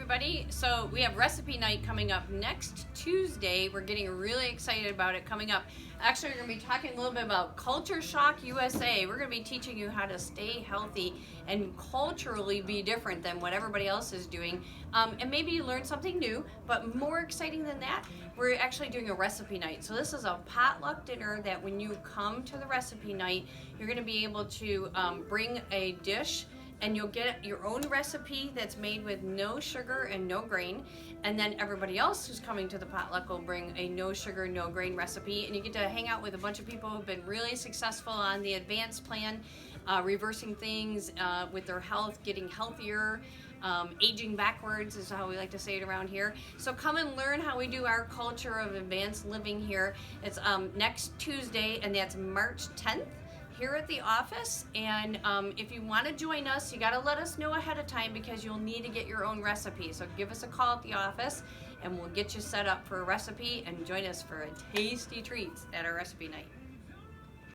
everybody. So we have recipe night coming up next Tuesday. We're getting really excited about it coming up. Actually, we're going to be talking a little bit about Culture Shock USA. We're going to be teaching you how to stay healthy and culturally be different than what everybody else is doing. And maybe you learn something new, but more exciting than that, we're actually doing a recipe night. So this is a potluck dinner that when you come to the recipe night, you're going to be able to bring a dish, and you'll get your own recipe that's made with no sugar and no grain, and then everybody else who's coming to the potluck will bring a no sugar, no grain recipe, and you get to hang out with a bunch of people who've been really successful on the advanced plan, reversing things with their health, getting healthier, aging backwards is how we like to say it around here. So come and learn how we do our culture of advanced living here. It's next Tuesday, and that's March 10th. Here at the office, and if you want to join us, you got to let us know ahead of time because you'll need to get your own recipe. So give us a call at the office and we'll get you set up for a recipe and join us for a tasty treats at our recipe night.